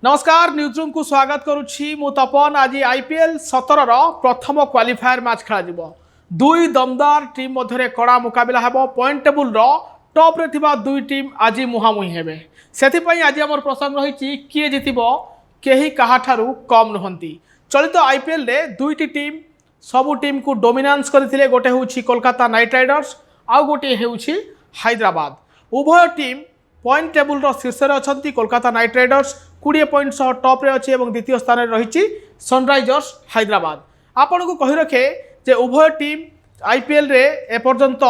नमस्कार news room को स्वागत करुछि मु तपन। आज आईपीएल 17 प्रथम क्वालिफायर मैच खेल दुई दमदार टीम मध्य कड़ा मुकाबला हेबो। पॉइंट टेबुल टॉप रे थिबा दुई टीम आज मुहांमुही हेबे। सेथिपई आज हमर प्रसंग रही किए जितिबो केही काहाठारु कम नहंती। चलित आईपीएल रे दुईटी टीम सबु टीम को डोमिनेंस करथिले। गोटे होउछि कोलकाता नाइट राइडर्स आउ गोटे होउछि हैदराबाद। उभय टीम पॉइंट टेबुल शीर्ष में अच्छा। कोलकाता नाइट राइडर्स 20 पॉइंट सह टॉप रे अच्छी और द्वितीय स्थान रही सनराइजर्स हैदराबाद। आपण को कही रखे जे उभय टीम आईपीएल रे एपर्यंत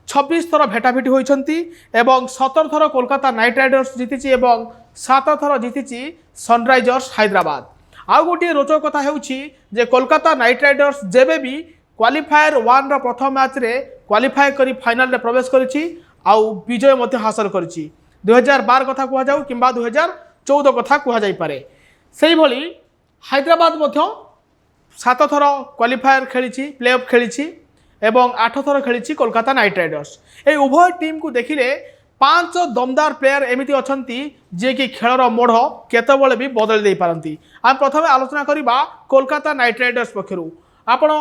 26 थर भेटाभेटी होती एवं 17 थर कोलकाता नाइट राइडर्स जीति और 7 थर जीति सनराइजर्स हैदराबाद। आउ गोटे रोचक कथा है कोलकाता नाइट राइडर्स जेबे भी क्वालिफायर 1 रो प्रथम मैच रे क्वालिफाई करी फाइनल रे प्रवेश करिछि आउ विजय मध्य हासिल करिछि। 2012 कथा कह जाऊ कि 2014 कथा कह जाई पारे। सेही भली हैदराबाद मध्य 7 थर क्वालिफायर खेली प्ले ऑफ खेली एवं 8 थर खेली कोलकाता नाइट राइडर्स। ए उभय टीम को देखिले 5 दमदार प्लेयर एमिति अछंती जे कि खेलर मोड़ केतबेले भी बदल दे पारंती। हम प्रथम आलोचना करबा कोलकाता नाइट राइडर्स पक्षरु। आपण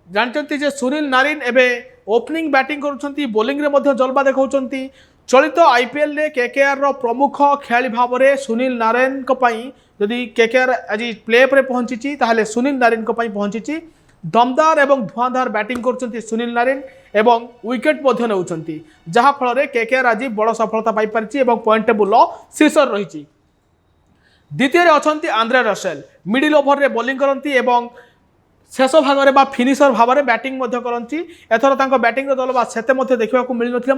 जानते जे सुनील नारिन एबे ओपनिंग बैटिंग करुछंती, बॉलिंग रे मध्य जलवा देखाउछंती। चलित आईपीएल रे केकेआर रो प्रमुख खेलाड़ी भाव में सुनील नारायण को जदि केकेआर आज प्ले ऑफ रे पहुंची ताहले सुनील नारायण को पहुंची। दमदार एवं धुआंधार बैटिंग करछंती सुनील नारायण एवं विकेट मध्य नेउछंती, जहा फल रे केकेआर आज बड़ सफलता पाई परिछि एवं पॉइंट टेबुल शीर्ष रही। द्वितीय अछंती आंद्रे रसेल मिडिल ओवर रे बॉलिंग करंती एवं शेष भाग में बा फिनिशर भाव में बैटिंग करती। एथर तांको बैटिंग दल बा सेते मध्य देखा मिल नथिले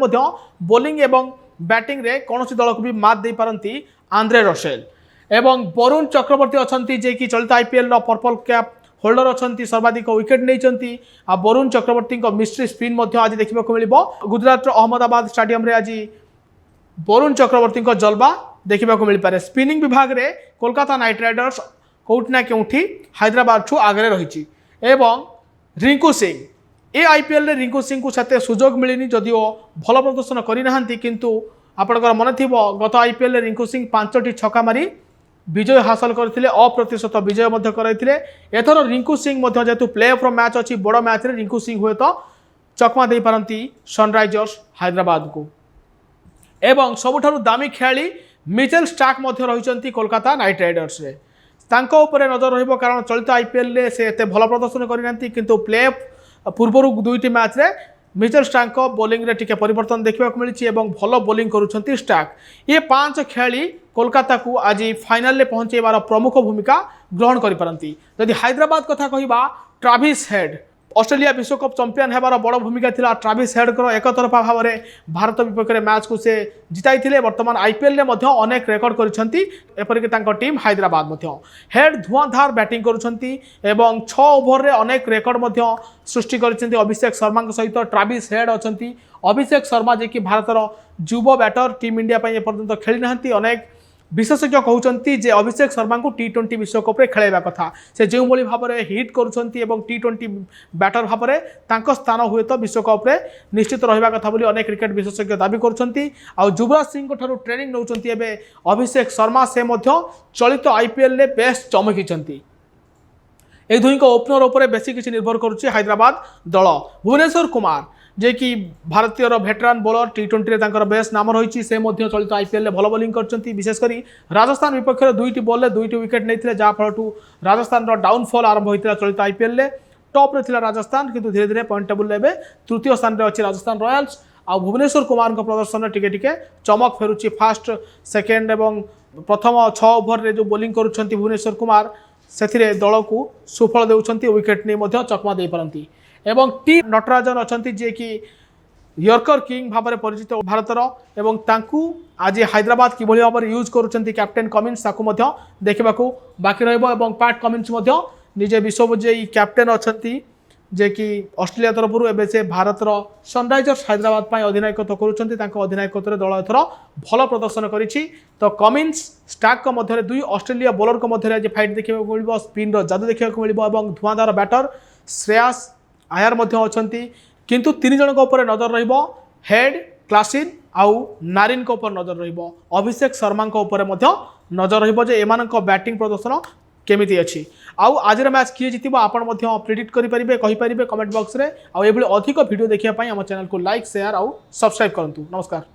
बॉलिंग एवं बैटिंग रे कौन दल को भी मात दे पारंती आंद्रे रसेल। एवं वरुण चक्रवर्ती अछंती जे कि चलित आईपीएल पर्पल कैप होल्डर अछंती, सर्वाधिक विकेट नहीं। आ वरुण चक्रवर्ती मिस्ट्री स्पिन आज देखा मिल। गुजरात अहमदाबाद स्टेडियम रे आज वरुण चक्रवर्ती जलवा देखा मिल पारे। स्पिनिंग विभाग में कोलकाता नाइट राइडर्स कौटिना केउठी हैदराबाद ठू आगे रही। एवं रिंकू सिंह ए आईपीएल रे रिंकू सिंह को सते सुजोग मिलनी जदिओ भल प्रदर्शन करना किंतु आपंकर मन थी गत आईपीएल रे रिंकू सिंह 5टी छक्का मारी विजय हासिल करते, अप्रतिशत विजय करते। एथर रिंकू सिंह जेहेतु प्ले ऑफ मैच अच्छी बड़ मैच रे रिंकू सिंह हुए तो चकमा दे पारंती सनराइजर्स हैदराबाद को। एवं सबुठारु दामी खेलाड़ी मिचेल स्टार्क रही कोलकाता नाइट राइडर्स रे। तांको उपरे नजर रहिबो कारण चलित आईपीएल रे से एते भल प्रदर्शन करिनांती किंतु प्ले ऑफ पूर्वरु दुईटी मैच रे मिचेल स्टार्क बॉलिंग रे टिके परिवर्तन देखा मिली और भल बॉलिंग करुछंती स्टार्क। ये 5 खेलाड़ी कोलकाता को आज फाइनल रे पहुंचेबार प्रमुख भूमिका ग्रहण करि पारंती। यदि हैदराबाद कथा कहिबा ट्राविस हेड ऑस्ट्रेलिया विश्वकप चैंपियन हेबार बड़ भूमिका थिला। ट्राविस हेड को एक तरफा भाव में भारत विपक्ष में मैच को से जिताई। वर्तमान आईपीएल रे मध्य अनेक रेकर्ड करिसेंती, एपरिक तांको टीम हैदराबाद मध्य। हेड धुआंधार बैटिंग करुछंती एवं 6 ओवर रे अनेक रेकर्ड मध्य सृष्टि करिसेंती अभिषेक शर्मा सहित। ट्राविस हेड अछंती अभिषेक शर्मा जे कि भारतर युवा बैटर टीम इंडिया पई एपर्यंत खेली नाहंती। अनेक विशेषज्ञ कहते जे अभिषेक शर्मा को टी20 विश्वकप रे खेलाइबा कथा। से जो भली भाव में हिट करुछंती एवं टी20 बैटर भाव में तांको स्थान हुए तो विश्वकप रे निश्चित रहिबा कथा बोली अनेक क्रिकेट विशेषज्ञ दाबी करुछंती। आ युवराज सिंह को ठारू ट्रेनिंग नौचंती एबे अभिषेक शर्मा से मध्य चलित आईपीएल रे बेस्ट चमकीचंती। ए दुई को ओपनर उपर बेसी किसी निर्भर करुछि हैदराबाद दल। भुवनेश्वर कुमार जे कि भारतीय भेटरान बॉलर टी20 रे तांकर बेस नाम रही। से मध्य चलित आईपीएल भल बॉलिंग करछंती। विशेषकर राजस्थान विपक्ष में 2टी बॉल 2टी विकेट नहीं जहाँ फल राजस्थान डाउनफॉल आरंभ होता चलित आईपीएल टॉप रे थिला राजस्थान किंतु धीरे धीरे पॉइंट टेबुल में तृतीय स्थान रे अच्छी राजस्थान रॉयल्स। आ भुवनेश्वर कुमार प्रदर्शन टिके टिके चमक फेरुची। फास्ट सेकेंड एवं प्रथम 6 ओवर रे जो बॉलिंग करुछंती भुवनेश्वर कुमार से दल को सुफल देउछंती, विकेट नहीं चकमा दे पारंती। एवं टी नटराजन अछंती जे कि यर्कर किंग भाव में परिचित भारतर एवं तांकू आज हैदराबाद किभली भाव में यूज करुछंती कैप्टेन कमिंस ताकू मध्य देखिबाकू बाकी रहिबो। एवं पैट कमिंस मध्य निजे विश्वविजयी कैप्टेन अछंती जे कि ऑस्ट्रेलिया तरफ एबे से भारतर सनराइजर्स हैदराबाद पाई अधिनायकत्व करुछंती। तांको अधिनायकत्व रे दल एथर भल प्रदर्शन करिछि। तो कमिंस स्टार्क मध्य दुई ऑस्ट्रेलिया बॉलर को मध्य आज फाइट देखा मिलिबो। स्पिन रो जादू देखा मिलिबो एवं धुआंधार बैटर श्रेयस आयर मध्य अछंती किंतु 3 जन ऊपर नजर रहिबो हेड क्लासिन आउ नारिन को ऊपर नजर रहिबो अभिषेक शर्मा को ऊपर मध्य नजर रहिबो जे एमानक बैटिंग प्रदर्शन केमिति अछि आउ आजिर मैच किए जितिबो आपण मध्य प्रेडिक्ट करि परिबे कहि परिबे कमेंट बॉक्स रे आउ एभली अधिक वीडियो देखिया पई हम चैनल को लाइक शेयर आउ सब्सक्राइब करंतु नमस्कार।